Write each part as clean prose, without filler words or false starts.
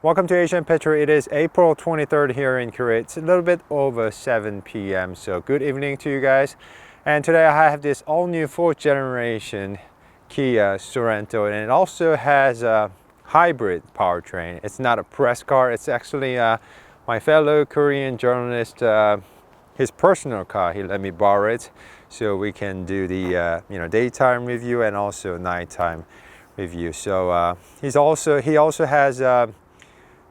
Welcome to Asian Petrol. It is April 23rd here in Korea. It's a little bit over 7 p.m. So good evening to you guys. And today I have this all new 4th generation Kia Sorento, and it also has a hybrid powertrain. It's not a press car. It's actually my fellow Korean journalist, his personal car. He let me borrow it so we can do the daytime review and also nighttime review. So he also has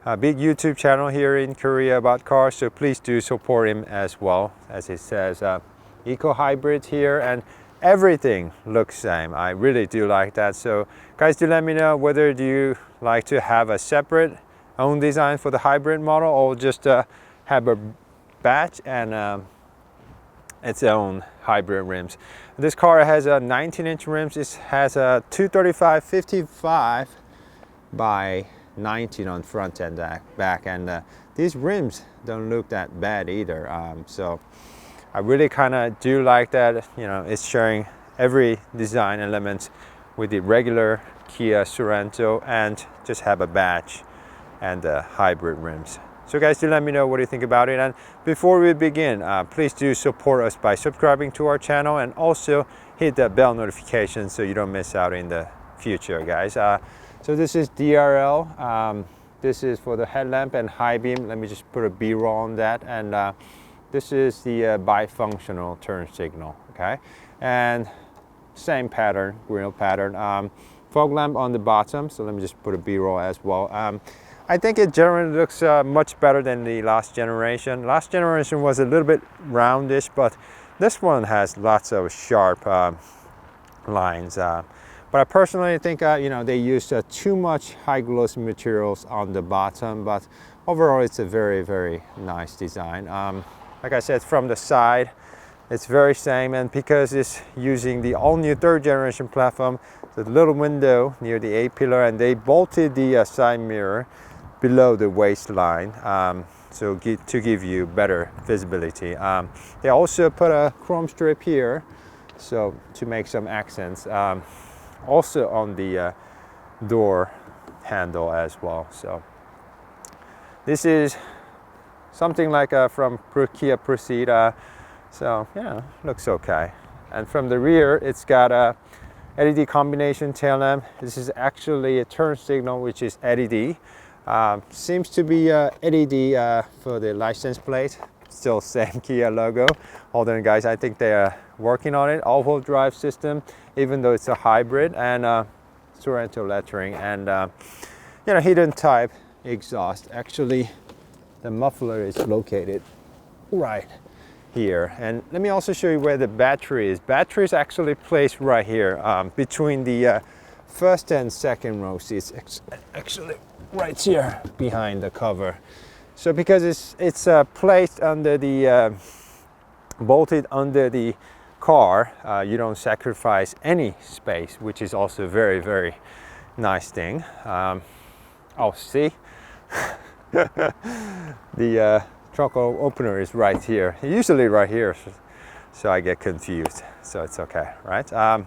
a big YouTube channel here in Korea about cars, so please do support him as well. As it says, eco hybrid here, and everything looks same. I really do like that. So guys, do let me know whether do you like to have a separate own design for the hybrid model, or just have a batch and its own hybrid rims. This car has a 19-inch rims. It has a 235/55 by 19 on front and back, and these rims don't look that bad either. So I really kind of do like that. It's sharing every design element with the regular Kia Sorento and just have a batch and hybrid rims. So guys, do let me know what you think about it. And before we begin, please do support us by subscribing to our channel and also hit that bell notification so you don't miss out in the future, guys. So this is DRL. This is for the headlamp and high beam. Let me just put a B-roll on that. And this is the bifunctional turn signal, okay? And same pattern, grill pattern. Fog lamp on the bottom, so let me just put a B-roll as well. I think it generally looks much better than the last generation. Last generation was a little bit roundish, but this one has lots of sharp lines. But I personally think they used too much high gloss materials on the bottom, but overall it's a very, very nice design. Like I said, from the side it's very same, and because it's using the all new 3rd generation platform, the little window near the A-pillar, and they bolted the side mirror below the waistline, so to give you better visibility. They also put a chrome strip here, so to make some accents. Also on the door handle as well. So this is something like from Kia Proceed. So yeah, looks okay. And from the rear, it's got a LED combination tail lamp. This is actually a turn signal, which is LED. Seems to be LED for the license plate. Still same Kia logo. Hold on, guys. I think they are working on it. All-wheel drive system, even though it's a hybrid, and Sorento lettering, and hidden type exhaust. Actually, the muffler is located right here. And let me also show you where the battery is. Battery is actually placed right here between the first and second row seats. Actually, right here behind the cover. So because it's placed under the bolted under the car, you don't sacrifice any space, which is also a very, very nice thing. Oh, see, the trunk opener is right here. Usually right here, so I get confused. So it's okay, right? Like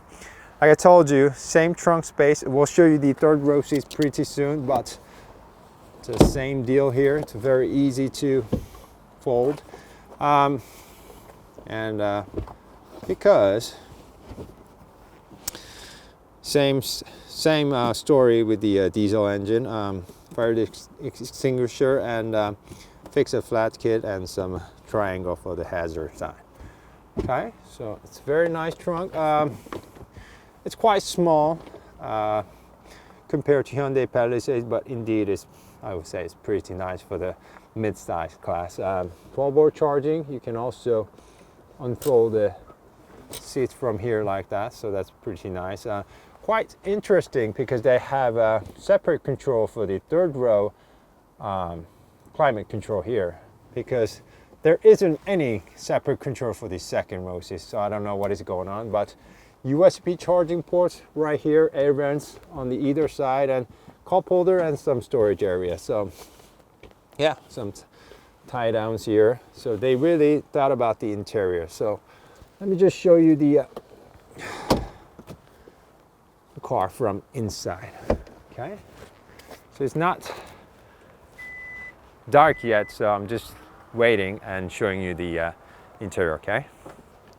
I told you, same trunk space. We'll show you the 3rd row seats pretty soon, but it's the same deal here. It's very easy to fold, and because same story with the diesel engine, fire extinguisher, and fix a flat kit and some triangle for the hazard sign. Okay, so it's a very nice trunk. It's quite small compared to Hyundai Palisade, but indeed I would say it's pretty nice for the mid-size class. 12-volt charging. You can also unfold the seats from here like that, so that's pretty nice. Quite interesting because they have a separate control for the 3rd row climate control here, because there isn't any separate control for the 2nd row seats. So I don't know what is going on, but USB charging ports right here, air vents on the either side, and cup holder and some storage area. So yeah, some tie downs here. So they really thought about the interior. So let me just show you the car from inside. Okay, so it's not dark yet, so I'm just waiting and showing you the interior, okay?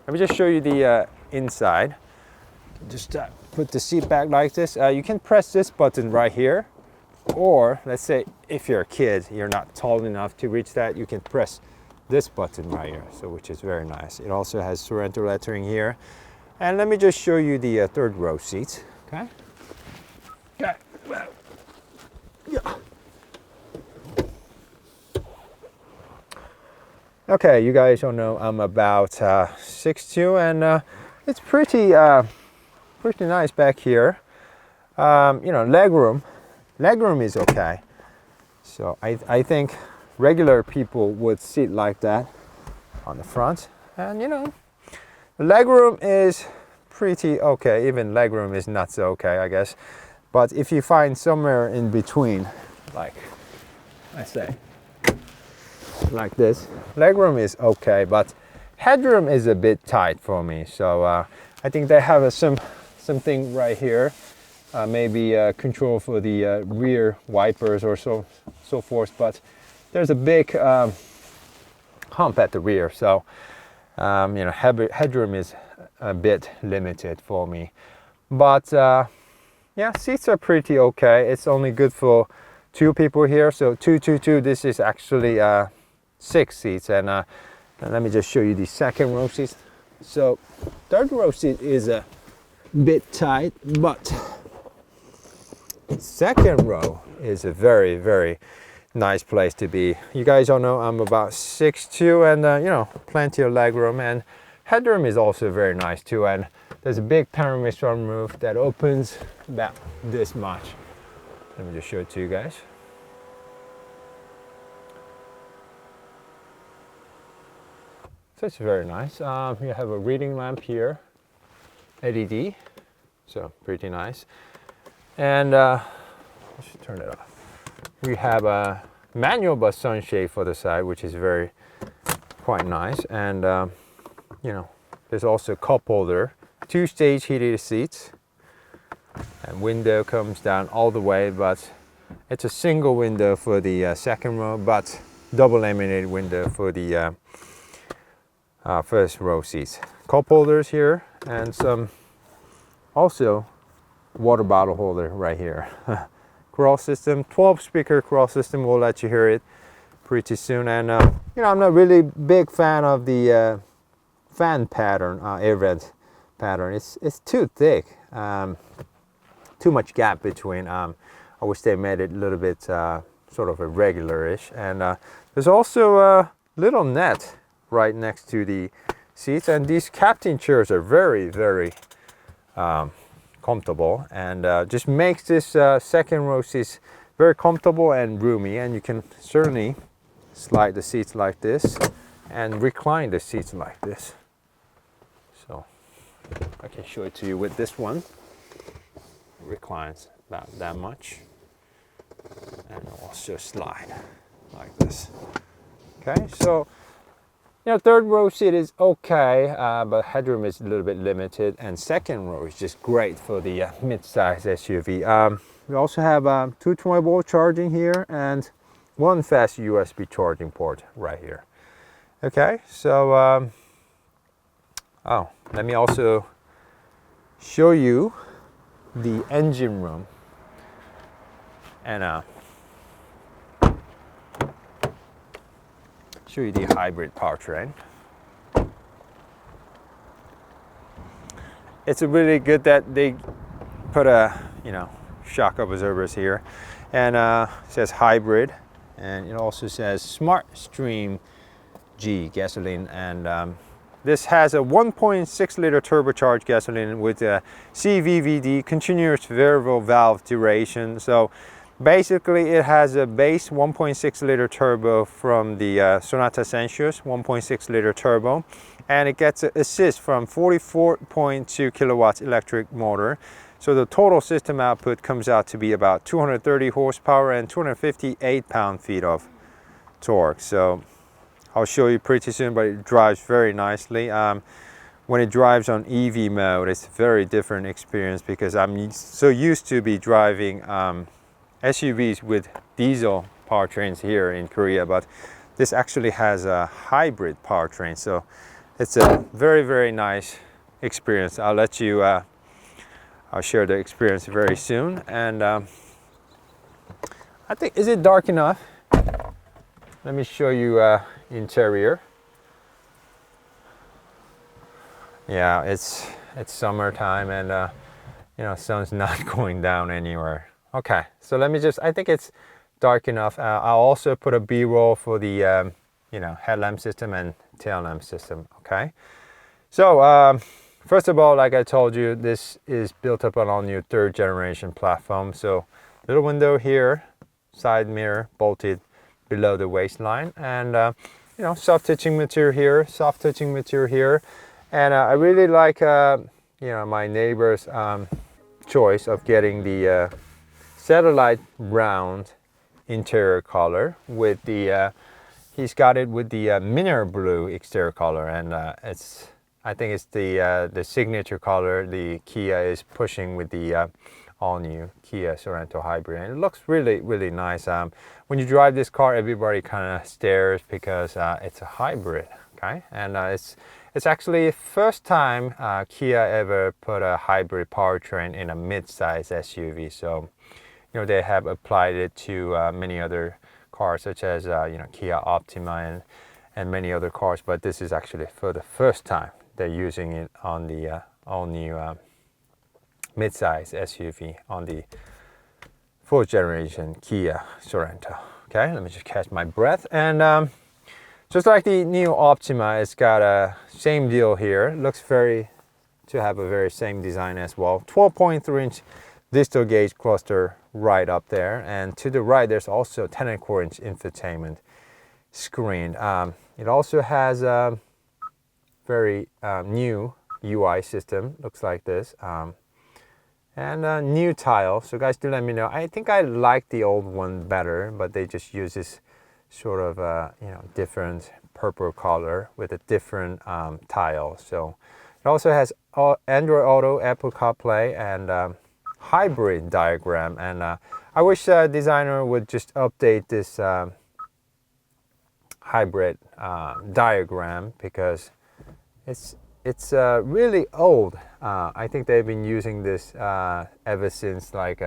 Let me just show you the inside. Just put the seat back like this. You can press this button right here, or let's say if you're a kid, you're not tall enough to reach that, you can press this button right here, so which is very nice. It also has Sorento lettering here. And let me just show you the third row seats, okay? Okay. Yeah. Okay, you guys don't know I'm about 6'2", and it's pretty nice back here. You know, legroom is okay. So I think regular people would sit like that on the front, and you know, the legroom is pretty okay. Even legroom is not so okay, I guess. But if you find somewhere in between, like I say, like this, legroom is okay, but headroom is a bit tight for me. So I think they have something right here, maybe control for the rear wipers or so forth. But there's a big hump at the rear, so you know, headroom is a bit limited for me. But yeah, seats are pretty okay. It's only good for 2 people here, so 2, 2, 2. This is actually 6 seats, and let me just show you the second row seats. So third row seat is a bit tight, but second row is a very nice place to be. You guys all know I'm about 6'2", and you know, plenty of leg room, and headroom is also very nice too. And there's a big panoramic sunroof that opens about this much. Let me just show it to you guys. So it's very nice. You have a reading lamp here, LED, so pretty nice. And I should turn it off. We have a manual but sunshade for the side, which is quite nice. And you know, there's also a cup holder, 2-stage heated seats, and window comes down all the way, but it's a single window for the second row, but double laminated window for the first row seats. Cup holders here, and some also water bottle holder right here. Cross system, 12 speaker cross system. We'll let you hear it pretty soon. And you know, I'm not really big fan of the fan pattern, air vent pattern. It's too thick, too much gap between. I wish they made it a little bit sort of a regular-ish. And there's also a little net right next to the seats, and these captain chairs are very comfortable, and just makes this second row seats very comfortable and roomy. And you can certainly slide the seats like this and recline the seats like this. So I can show it to you with this one. It reclines about that much, and also slide like this. Okay, so you know, third row seat is okay, but headroom is a little bit limited, and second row is just great for the mid-size SUV. We also have 220-volt charging here and one fast USB charging port right here. Okay, so oh, let me also show you the engine room, and show you the hybrid powertrain. It's really good that they put a, you know, shock absorbers here, and it says hybrid, and it also says Smart Stream G gasoline, and this has a 1.6 liter turbocharged gasoline with a CVVD, continuous variable valve duration. So basically it has a base 1.6 liter turbo from the Sonata Sensuous 1.6 liter turbo, and it gets an assist from 44.2 kilowatts electric motor. So the total system output comes out to be about 230 horsepower and 258 pound-feet of torque. So I'll show you pretty soon, but it drives very nicely. When it drives on Eevee mode, it's a very different experience, because I'm so used to be driving SUVs with diesel powertrains here in Korea, but this actually has a hybrid powertrain, so it's a very, very nice experience. I'll let you I'll share the experience very soon. And I think, is it dark enough? Let me show you interior. Yeah, it's summertime, and you know, sun's not going down anywhere. Okay, so let me just, I think it's dark enough. I'll also put a B-roll for the you know, headlamp system and tail lamp system. Okay, so first of all, like I told you, this is built up on all new 3rd generation platform. So little window here, side mirror bolted below the waistline, and you know, soft touching material here, soft touching material here. And I really like you know, my neighbor's choice of getting the satellite round interior color with the he's got it with the mineral blue exterior color, and it's, I think it's the signature color the Kia is pushing with the all new Kia Sorento hybrid, and it looks really, really nice. When you drive this car, everybody kind of stares because it's a hybrid. Okay, and it's actually first time Kia ever put a hybrid powertrain in a mid-size SUV. So, you know, they have applied it to many other cars, such as you know, Kia Optima and many other cars. But this is actually for the first time they're using it on the all new mid-size SUV on the 4th generation Kia Sorento. Okay, let me just catch my breath. And just like the new Optima, it's got a same deal here. It looks very to have a very same design as well. 12.3-inch digital gauge cluster right up there, and to the right there's also a 10.25-inch infotainment screen. It also has a very new UI system. Looks like this, and a new tile. So guys, do let me know. I think I like the old one better, but they just use this sort of you know, different purple color with a different tile. So it also has Android Auto, Apple CarPlay, and hybrid diagram. And I wish designer would just update this hybrid diagram, because it's really old. I think they've been using this ever since, like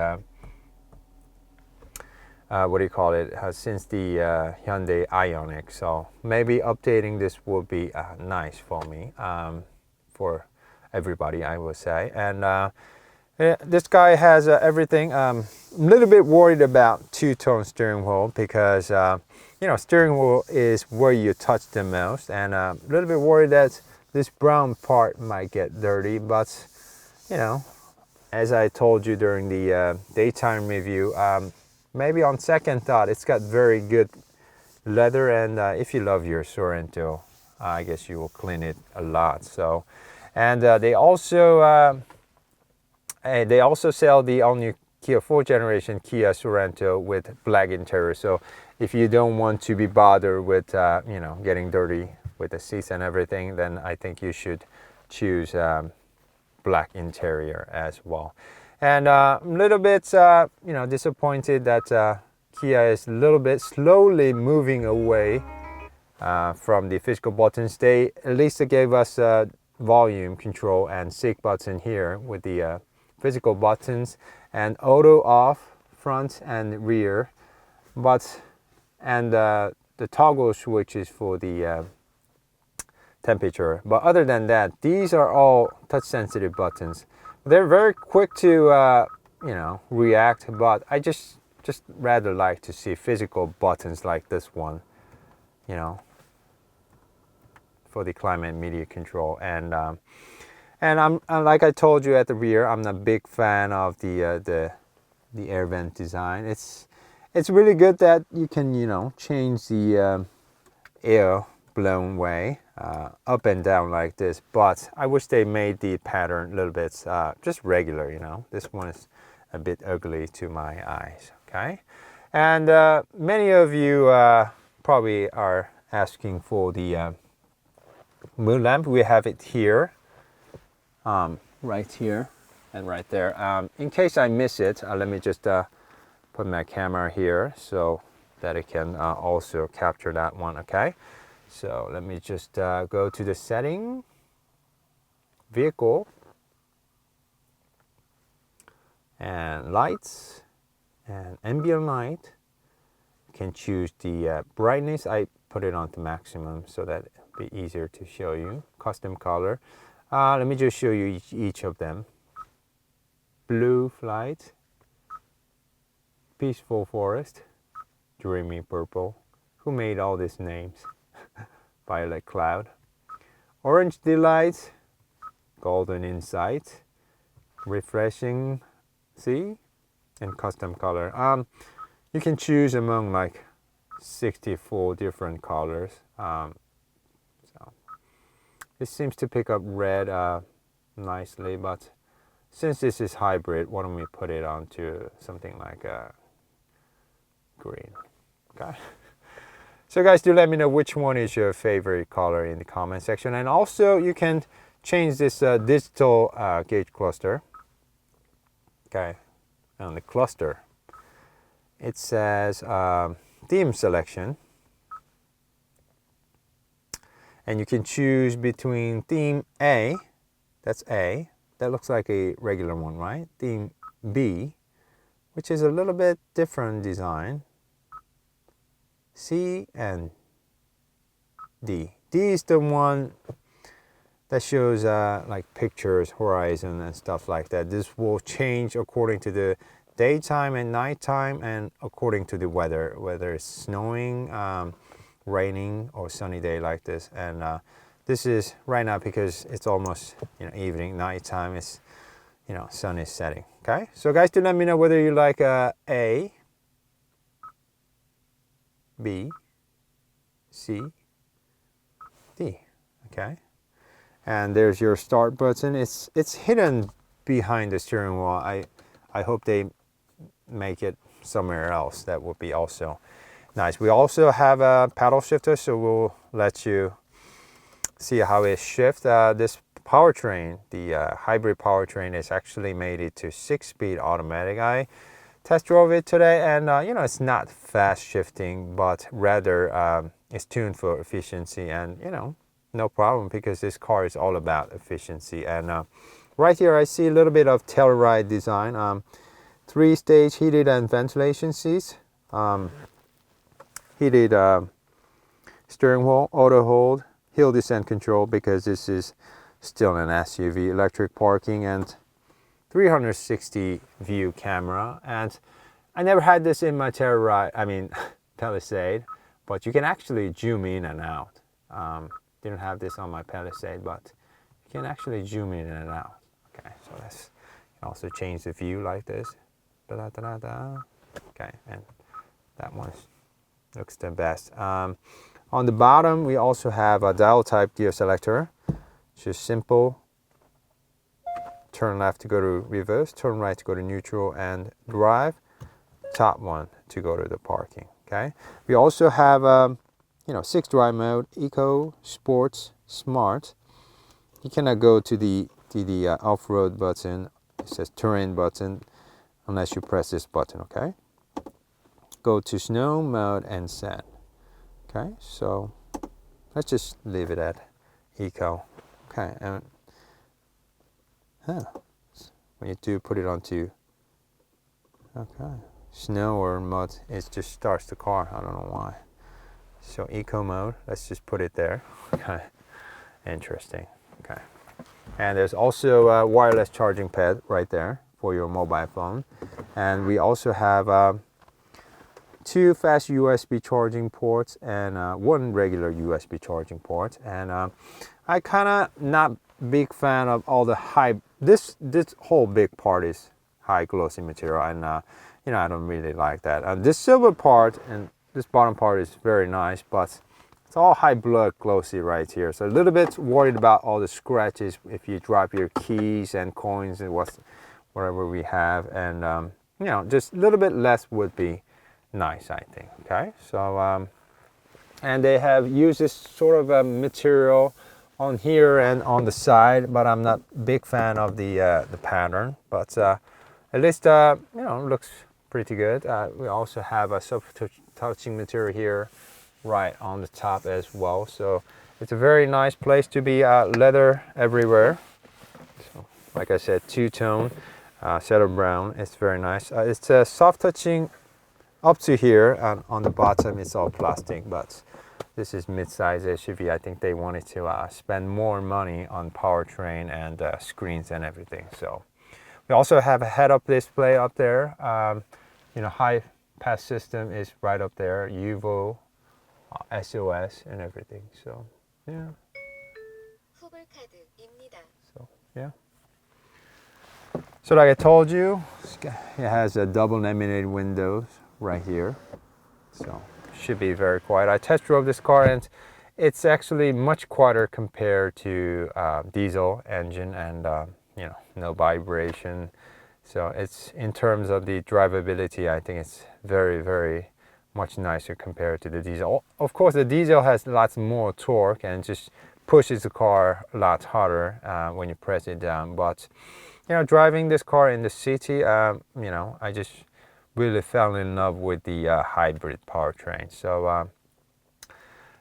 what do you call it, since the Hyundai Ioniq. So maybe updating this would be nice for me, for everybody, I would say. And this guy has everything. I'm a little bit worried about two-tone steering wheel, because you know, steering wheel is where you touch the most, and a little bit worried that this brown part might get dirty. But you know, as I told you during the daytime review, maybe on second thought, it's got very good leather, and if you love your Sorento, I guess you will clean it a lot. So, and they also sell the all-new Kia 4th generation Kia Sorento with black interior. So if you don't want to be bothered with you know, getting dirty with the seats and everything, then I think you should choose black interior as well. And a little bit, you know, disappointed that Kia is a little bit slowly moving away from the physical buttons. They at least gave us volume control and sync button here with the physical buttons, and auto off front and rear, but and the toggle switches for the temperature. But other than that, these are all touch sensitive buttons. They're very quick to you know, react, but I just rather like to see physical buttons like this one, you know, for the climate media control. And I'm like I told you at the rear, I'm a big fan of the air vent design. It's really good that you can, you know, change the air blown way up and down like this, but I wish they made the pattern a little bit just regular, you know. This one is a bit ugly to my eyes. Okay, and many of you probably are asking for the moon lamp. We have it here, right here and right there. In case I miss it, let me just put my camera here. So that it can also capture that one. Okay, so let me just go to the setting, vehicle, and lights, and ambient light. You can choose the brightness. I put it on to maximum so that it'll be easier to show you. Custom color. Let me just show you each of them. Blue flight, peaceful forest, dreamy purple. Who made all these names? Violet cloud, orange delight, golden insight, refreshing sea, and custom color. You can choose among like 64 different colors. So it seems to pick up red nicely, but since this is hybrid, why don't we put it onto something like green. Okay. So guys, do let me know which one is your favorite color in the comment section. And also you can change this digital gauge cluster. Okay, on the cluster it says theme selection, and you can choose between theme A, that's A, that looks like a regular one, right? Theme B, which is a little bit different design, C, and D. D is the one that shows like pictures, horizon, and stuff like that. This will change according to the daytime and nighttime, and according to the weather, whether it's snowing, raining, or sunny day like this. And this is right now because it's almost evening, nighttime. It's sun is setting. Okay, so guys, do let me know whether you like A, B, C, D. Okay, and there's your start button. It's hidden behind the steering wheel. I hope they make it somewhere else. That would be also nice. We also have a paddle shifter, so we'll let you see how it shifts. This powertrain, the hybrid powertrain, is actually made it to 6-speed automatic. I test drove it today, and it's not fast shifting, but rather it's tuned for efficiency, and no problem, because this car is all about efficiency. And right here I see a little bit of Telluride design. 3-stage heated and ventilation seats, heated steering wheel, auto hold, hill descent control, because this is still an SUV, electric parking, and 360 view camera. And I never had this in my Palisade, but you can actually zoom in and out. Didn't have this on my Palisade, but you can actually zoom in and out. Okay, so let's also change the view like this. Okay, and that one looks the best. On the bottom, we also have a dial type gear selector. Just simple. Turn left to go to reverse, turn right to go to neutral and drive, top one to go to the parking. Okay, we also have 6 drive mode: eco, sports, smart. You cannot go to the off-road button. It says terrain button unless you press this button. Okay, go to snow mode and sand. Okay, so let's just leave it at eco. Okay, and when you do put it onto snow or mud, it just starts the car. I don't know why. So eco mode, let's just put it there. Okay, interesting. Okay, and there's also a wireless charging pad right there for your mobile phone, and we also have 2 fast USB charging ports and 1 regular USB charging port. And I kind of not big fan of all the high. This whole big part is high glossy material, and I don't really like that. This silver part and this bottom part is very nice, but it's all high blood glossy right here. So a little bit worried about all the scratches if you drop your keys and coins and whatever we have, and just a little bit less would be nice, I think. Okay, so and they have used this sort of a material on here and on the side, but I'm not a big fan of the pattern, but at least looks pretty good. We also have a touching material here right on the top as well. So it's a very nice place to be. Leather everywhere. So, like I said, two-tone set of brown. It's very nice. It's soft touching up to here, and on the bottom it's all plastic, but this is mid-size SUV. I think they wanted to spend more money on powertrain and screens and everything. So we also have a head-up display up there. You know, high pass system is right up there. UVO, SOS, and everything. So yeah. So yeah. So like I told you, it has a double laminated windows right here. So should be very quiet. I test drove this car and it's actually much quieter compared to diesel engine, and you know, no vibration. So it's, in terms of the drivability, I think it's very, very much nicer compared to the diesel. Of course, the diesel has lots more torque and just pushes the car a lot harder when you press it down. But you know, driving this car in the city, you know, I just really fell in love with the hybrid powertrain. So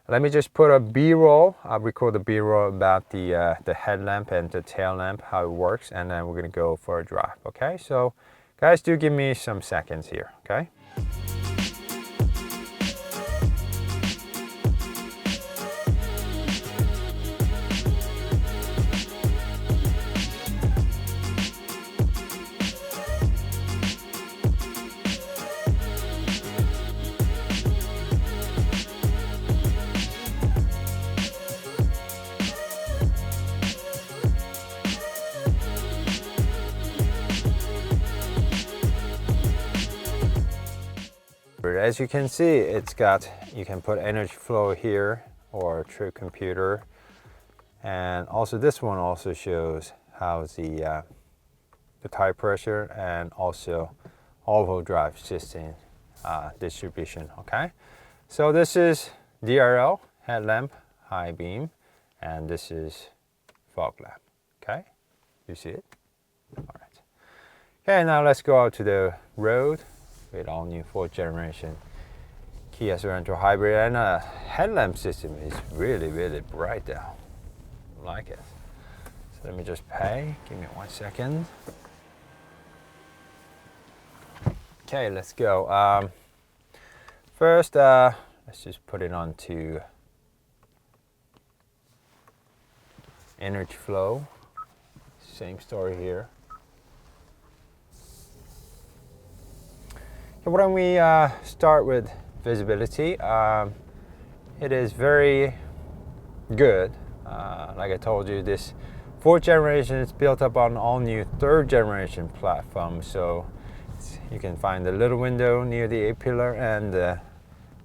let me just put a B-roll. I'll record the B-roll about the headlamp and the tail lamp, how it works, and then we're gonna go for a drive. Okay, so guys, do give me some seconds here. Okay. As you can see, it's got, you can put energy flow here or true computer, and also this one also shows how the tire pressure and also all-wheel drive system distribution. Okay, so this is DRL, headlamp, high beam, and this is fog lamp. Okay, you see it? All right. Okay, now let's go out to the road with all new 4th generation Kia Sorento hybrid, and headlamp system is really, really bright now. I like it. So let me just pay. Give me 1 second. Okay, let's go. First, let's just put it on to energy flow. Same story here. Why don't we start with visibility? It is very good. Like I told you, this 4th generation is built up on all new 3rd generation platform. So you can find the little window near the A-pillar, and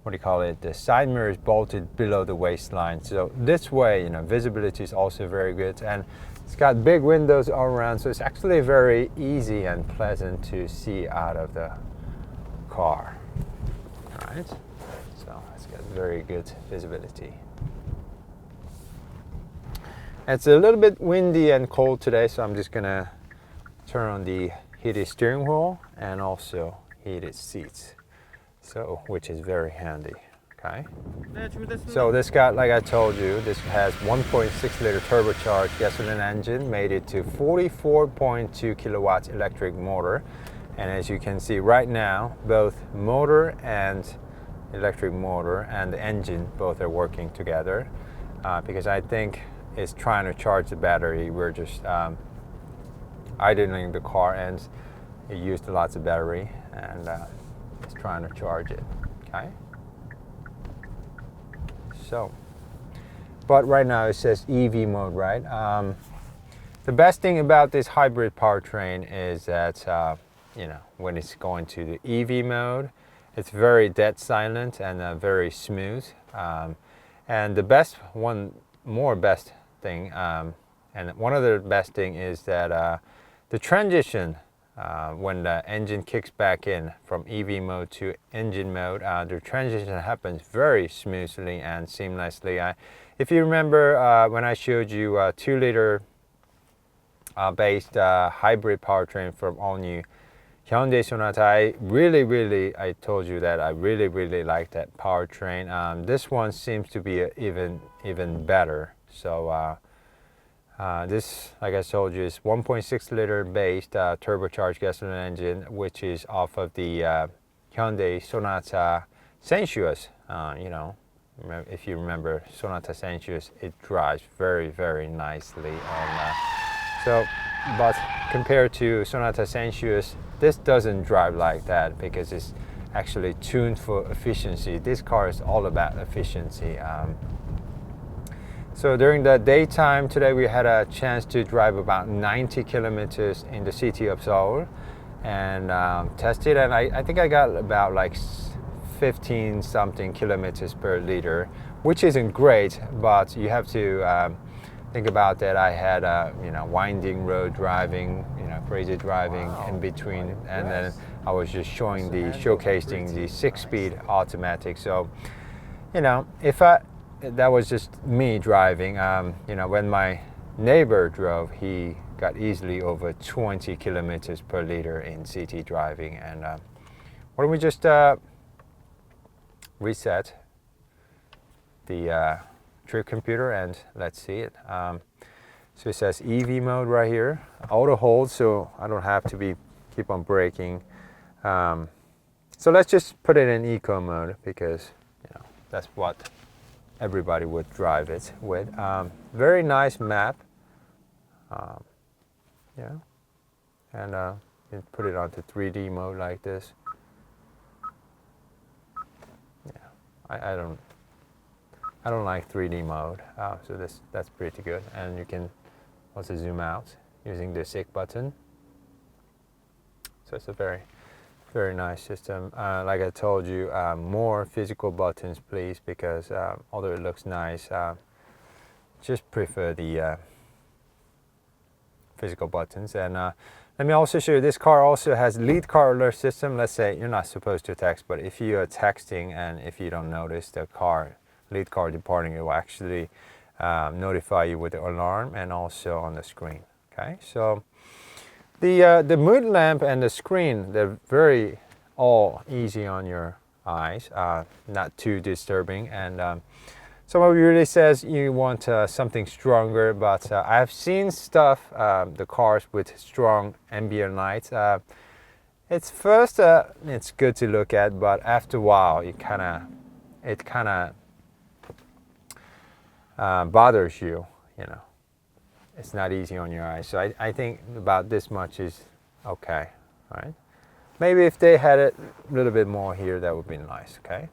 what do you call it? The side mirror is bolted below the waistline. So this way, you know, visibility is also very good, and it's got big windows all around. So it's actually very easy and pleasant to see out of the car. All right, so it's got very good visibility. It's a little bit windy and cold today, so I'm just gonna turn on the heated steering wheel and also heated seats, so which is very handy. Okay, so this got, like I told you, this has 1.6 liter turbocharged gasoline engine, made it to 44.2 kilowatts electric motor. And as you can see right now, both motor and electric motor and the engine both are working together, because I think it's trying to charge the battery. We're just idling the car, and it used lots of battery, and it's trying to charge it. Okay. So, but right now it says Evy Mode, right? The best thing about this hybrid powertrain is that you know, when it's going to the Evy mode, it's very dead silent and very smooth. And the best thing, and one of the best thing is that the transition when the engine kicks back in from Evy mode to engine mode, the transition happens very smoothly and seamlessly. If you remember when I showed you 2-liter based hybrid powertrain from all new Hyundai Sonata, I told you that I really like that powertrain. This one seems to be even better. So this, like I told you, is 1.6 liter based turbocharged gasoline engine, which is off of the Hyundai Sonata Sensuous. You know, if you remember Sonata Sensuous, it drives very nicely. And but compared to Sonata Sensuous, this doesn't drive like that because it's actually tuned for efficiency. This car is all about efficiency. So during the daytime today, we had a chance to drive about 90 kilometers in the city of Seoul and test it. And I think I got about like 15 something kilometers per liter, which isn't great, but you have to think about that. I had you know, winding road driving, you know, crazy driving in between, and then I was just showcasing the 6-speed automatic. So, you know, that was just me driving. You know, when my neighbor drove, he got easily over 20 kilometers per liter in city driving. And why don't we just reset the trip computer and let's see it. So it says Evy Mode right here, auto hold, so I don't have to keep on braking. So let's just put it in eco mode because, you know, that's what everybody would drive it with. Very nice map. Yeah, and you put it onto 3D mode like this. Yeah, I don't like 3D mode, so that's pretty good. And you can also zoom out using the SIG button. So it's a very nice system. Like I told you, more physical buttons please, because although it looks nice, just prefer the physical buttons. And let me also show you, this car also has lead car alert system. Let's say you're not supposed to text, but if you are texting and if you don't notice the lead car departing, it will actually notify you with the alarm and also on the screen. Okay, so the mood lamp and the screen, they're very all easy on your eyes, not too disturbing. And some of you really says you want something stronger, but I've seen stuff, the cars with strong ambient lights. It's good to look at, but after a while it kind of bothers you, you know. It's not easy on your eyes. So I think about this much is okay, right? Maybe if they had it a little bit more here, that would be nice, okay?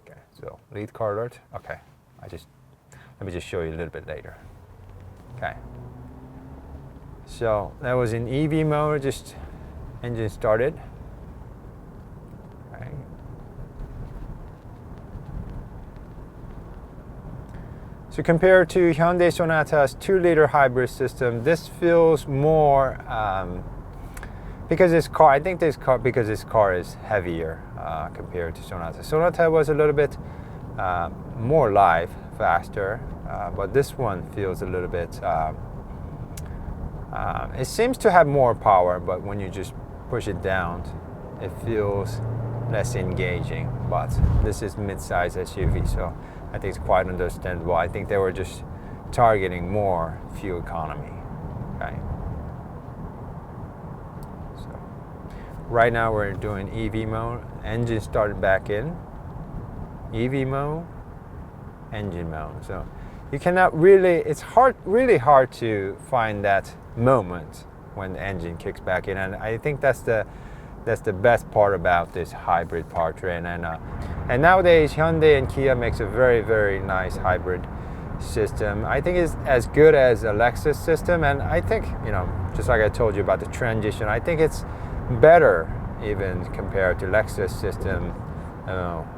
Okay, so lead car alert, okay. Let me just show you a little bit later. Okay. So that was in Evy mode, just engine started. Okay. So compared to Hyundai Sonata's 2-liter hybrid system, this feels more, because this car is heavier compared to Sonata. Sonata was a little bit more live, faster, but this one feels a little bit, it seems to have more power, but when you just push it down, it feels less engaging. But this is mid-size SUV, so I think it's quite understandable. I think they were just targeting more fuel economy. Okay. So right now we're doing Evy mode. Engine started back in. Evy mode, engine mode. So you cannot really. It's really hard to find that moment when the engine kicks back in, and I think that's the best part about this hybrid powertrain. And nowadays Hyundai and Kia makes a very nice hybrid system. I think it's as good as a Lexus system, and I think, you know, just like I told you about the transition, I think it's better even compared to Lexus system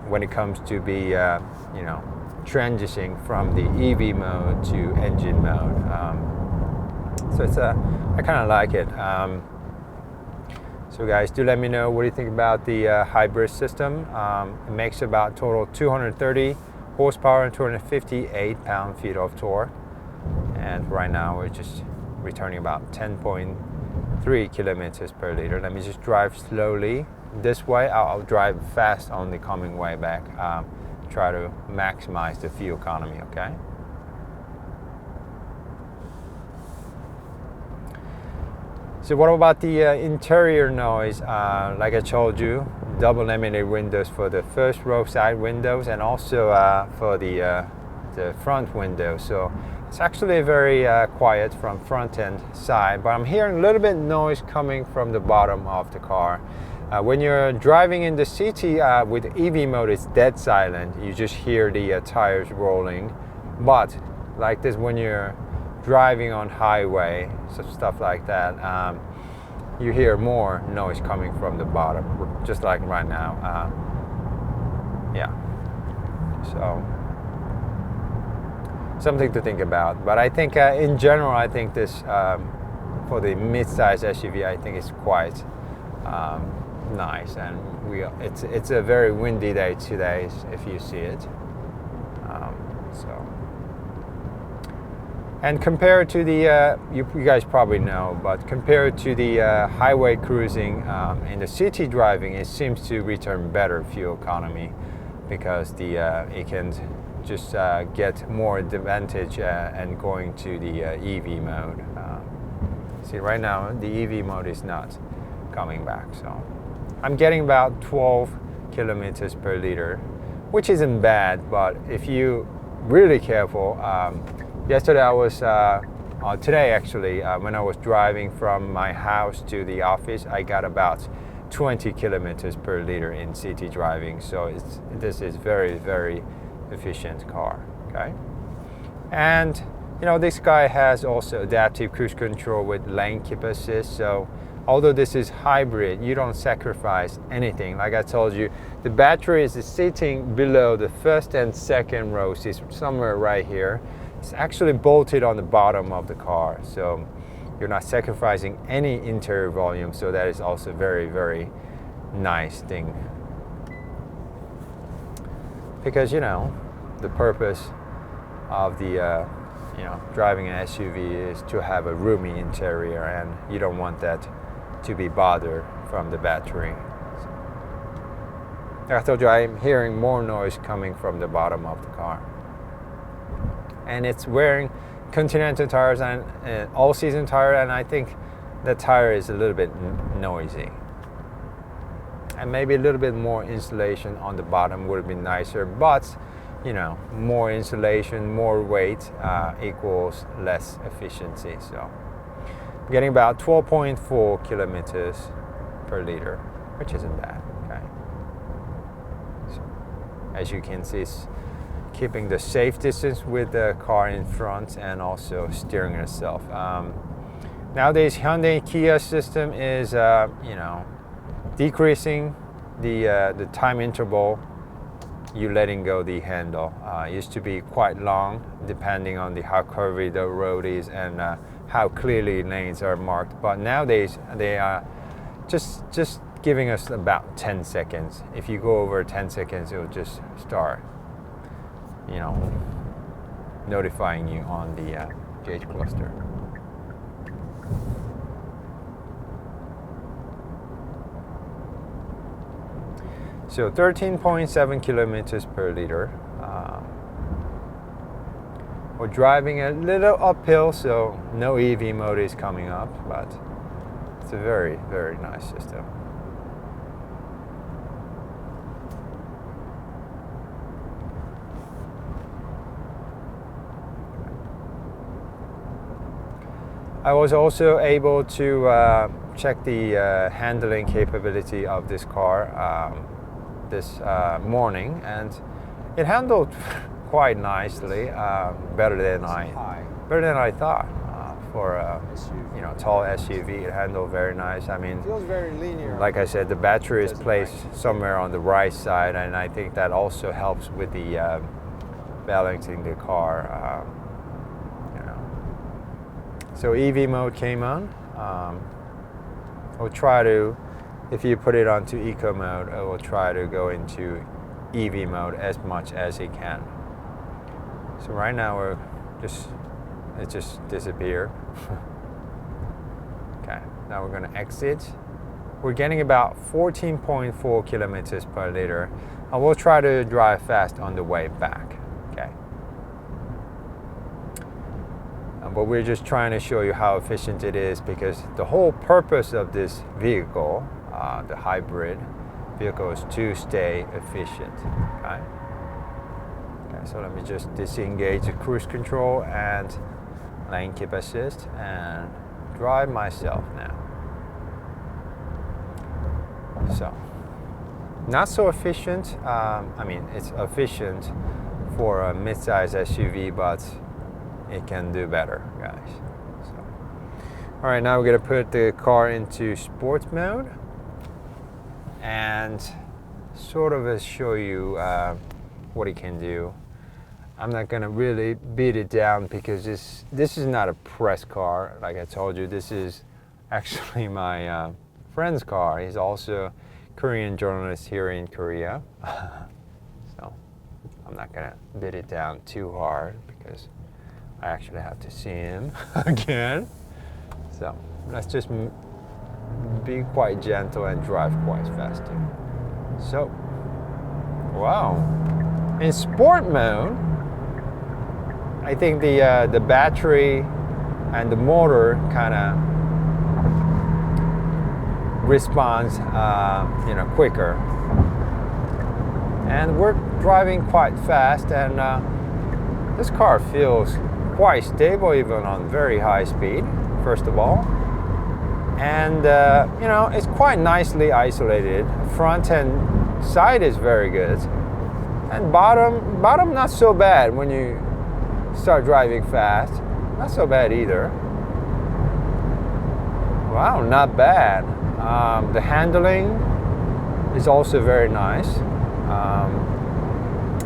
when it comes to be you know, transitioning from the Evy mode to engine mode. So it's I kind of like it. So guys, do let me know what do you think about the hybrid system. It makes about total 230 horsepower and 258 pound-feet of torque. And right now we're just returning about 10.8 3 kilometers per liter. Let me just drive slowly this way. I'll drive fast on the coming way back. Try to maximize the fuel economy, okay? So what about the interior noise? Like I told you, double laminated windows for the first row side windows, and also for the front window. So it's actually very quiet from front and side, but I'm hearing a little bit noise coming from the bottom of the car. When you're driving in the city with Evy Mode, it's dead silent. You just hear the tires rolling. But like this, when you're driving on highway, so stuff like that, you hear more noise coming from the bottom, just like right now. Yeah, so something to think about. But I think in general, I think this for the mid-size SUV, I think it's quite nice, and it's a very windy day today, if you see it. And compared to the, you guys probably know, but compared to the highway cruising in the city driving, it seems to return better fuel economy, because it can just get more advantage and going to the Eevee mode. See, right now the Eevee mode is not coming back, so I'm getting about 12 kilometers per liter, which isn't bad. But if you really careful, yesterday I was, today actually, when I was driving from my house to the office, I got about 20 kilometers per liter in city driving. So this is very, very efficient car, okay? And you know, this guy has also adaptive cruise control with lane keep assist. So although this is hybrid, you don't sacrifice anything. Like I told you, the battery is sitting below the first and second rows. It's somewhere right here. It's actually bolted on the bottom of the car, so you're not sacrificing any interior volume. So that is also very, very nice thing. Because you know, the purpose of the driving an SUV is to have a roomy interior, and you don't want that to be bothered from the battery. I told you I'm hearing more noise coming from the bottom of the car. And it's wearing Continental tires and all-season tire, and I think the tire is a little bit noisy. And maybe a little bit more insulation on the bottom would have been nicer, but you know, more insulation, more weight equals less efficiency. So I'm getting about 12.4 kilometers per liter, which isn't bad, okay? So, as you can see, it's keeping the safe distance with the car in front, and also steering itself. Nowadays, Hyundai Kia system is, decreasing the time interval you letting go the handle. Used to be quite long, depending on how curvy the road is and how clearly lanes are marked. But nowadays, they are just giving us about 10 seconds. If you go over 10 seconds, it will just start, notifying you on the gauge cluster. So 13.7 kilometers per liter. We're driving a little uphill, so no Evy mode is coming up, but it's a very, very nice system. I was also able to check the handling capability of this car this morning, and it handled quite nicely, better than I thought for a tall SUV. It handled very nice. I mean, feels very linear. Like I said, the battery is placed somewhere on the right side, and I think that also helps with the balancing the car. So Evy mode came on. We'll try to, if you put it onto eco mode, I will try to go into Evy mode as much as it can. So right now it just disappeared. Okay. Now we're going to exit. We're getting about 14.4 kilometers per liter. I will try to drive fast on the way back, okay? But we're just trying to show you how efficient it is, because the whole purpose of this vehicle, the hybrid vehicle, is to stay efficient, okay? Okay, so let me just disengage the cruise control and lane keep assist and drive myself now. So, not so efficient. I mean, it's efficient for a mid-size SUV, but it can do better, guys. So, all right, now we're gonna put the car into sports mode and sort of show you what it can do. I'm not gonna really beat it down because this is not a press car. Like I told you, this is actually my friend's car. He's also a Korean journalist here in Korea. So I'm not gonna beat it down too hard because I actually have to see him again. So let's just be quite gentle and drive quite fast too. So, wow. In sport mode, I think the battery and the motor kind of responds, quicker. And we're driving quite fast, and this car feels quite stable even on very high speed, first of all. And it's quite nicely isolated. Front and side is very good, and bottom not so bad. When you start driving fast, not so bad either. Wow, not bad. The handling is also very nice.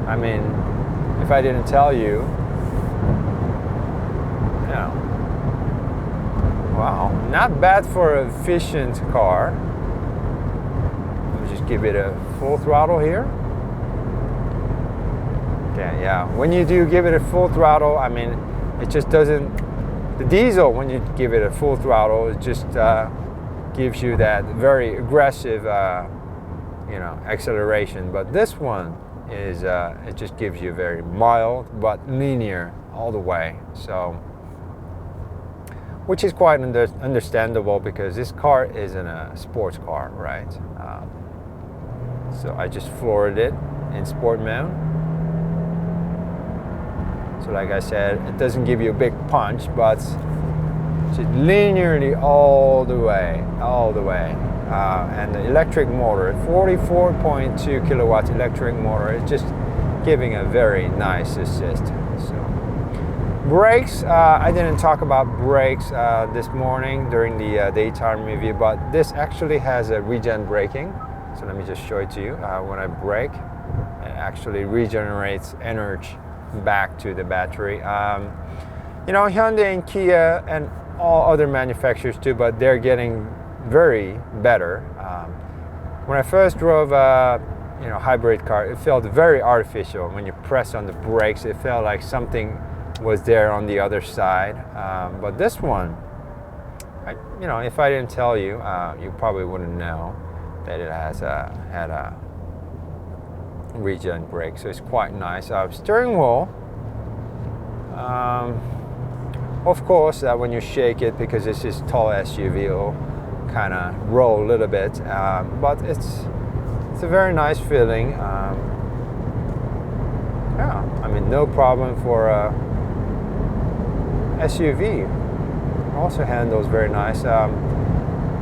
I mean, if I didn't tell you, wow, not bad for an efficient car. Let me just give it a full throttle here. Okay, yeah, when you do give it a full throttle, I mean, it just doesn't, the diesel, when you give it a full throttle, it just gives you that very aggressive, acceleration. But this one is, it just gives you very mild but linear all the way. So, which is quite understandable because this car isn't a sports car, right? So I just floored it in sport mode. So like I said, it doesn't give you a big punch, but just linearly all the way. And the electric motor, 44.2 kilowatts electric motor, is just giving a very nice assist. So brakes, I didn't talk about brakes this morning during the daytime review, but this actually has a regen braking. So let me just show it to you. When I brake, it actually regenerates energy back to the battery. Hyundai and Kia and all other manufacturers too, but they're getting very better. When I first drove a hybrid car, it felt very artificial. When you press on the brakes, it felt like something was there on the other side. But this one, if I didn't tell you, you probably wouldn't know that it has had a regen brake, so it's quite nice. Steering wheel, of course, when you shake it, because this is tall SUV, it'll kind of roll a little bit, but it's a very nice feeling. Yeah, I mean, no problem for a SUV. Also handles very nice.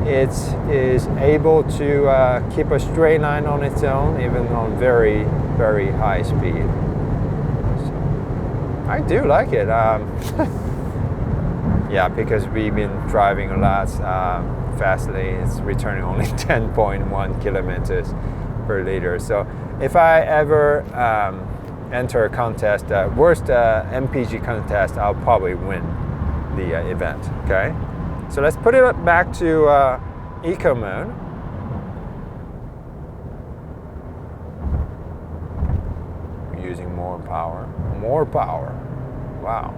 It is able to keep a straight line on its own, even on very, very high speed. So, I do like it. Yeah, because we've been driving a lot fastly. It's returning only 10.1 kilometers per liter. So if I ever enter a contest, worst MPG contest, I'll probably win the event, okay? So let's put it back to eco mode. We're using more power. Wow.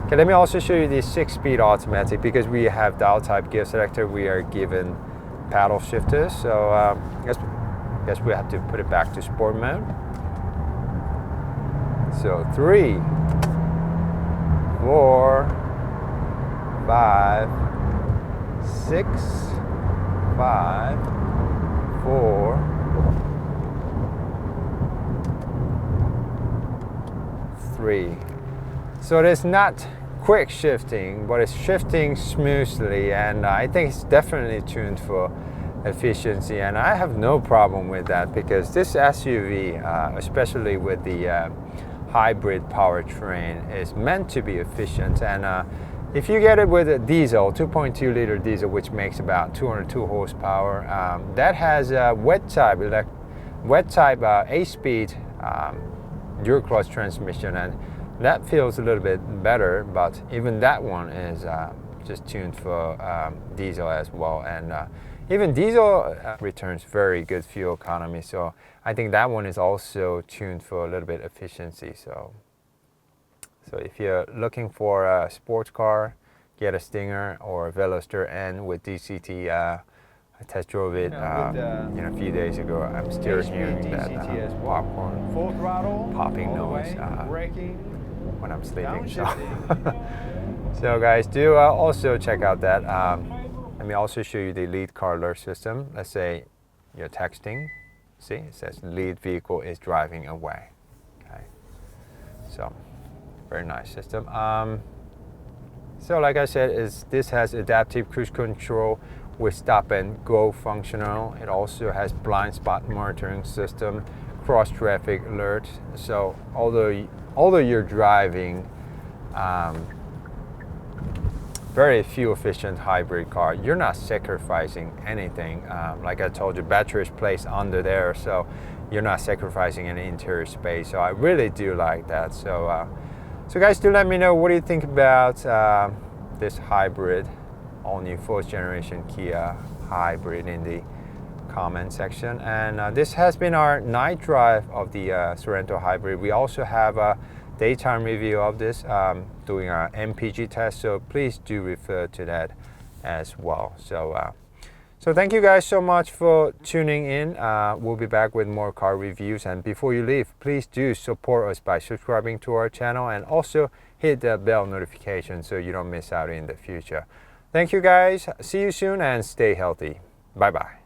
Okay, let me also show you the 6-speed automatic. Because we have dial type gear selector, we are given paddle shifters. So guess we have to put it back to sport mode. So 3, 4, 5, 6, 5, 4, 3. So it is not quick shifting, but it's shifting smoothly, and I think it's definitely tuned for efficiency, and I have no problem with that because this SUV, especially with the hybrid powertrain, is meant to be efficient. And if you get it with a diesel, 2.2 liter diesel, which makes about 202 horsepower, that has a wet type 8-speed dual clutch transmission, and that feels a little bit better, but even that one is just tuned for diesel as well. And even diesel returns very good fuel economy, so I think that one is also tuned for a little bit efficiency. So if you're looking for a sports car, get a Stinger or a Veloster N with DCT. I test drove it a few days ago. I'm still hearing that popcorn popping noise when I'm sleeping. So guys, do also check out that. Let me also show you the lead car alert system. Let's say you're texting. See, it says lead vehicle is driving away. Okay, so very nice system. So like I said, this has adaptive cruise control with stop and go functional. It also has blind spot monitoring system, cross traffic alert. So although you're driving very fuel efficient hybrid car, you're not sacrificing anything. Like I told you, battery is placed under there, so you're not sacrificing any interior space. So I really do like that. So guys, do let me know, what do you think about this hybrid, all new 4th generation Kia hybrid, in the comment section. And this has been our night drive of the Sorento hybrid. We also have a daytime review of this, doing our MPG test, so please do refer to that as well. So thank you guys so much for tuning in. We'll be back with more car reviews, and before you leave, please do support us by subscribing to our channel and also hit the bell notification so you don't miss out in the future. Thank you guys, see you soon, and stay healthy. Bye bye.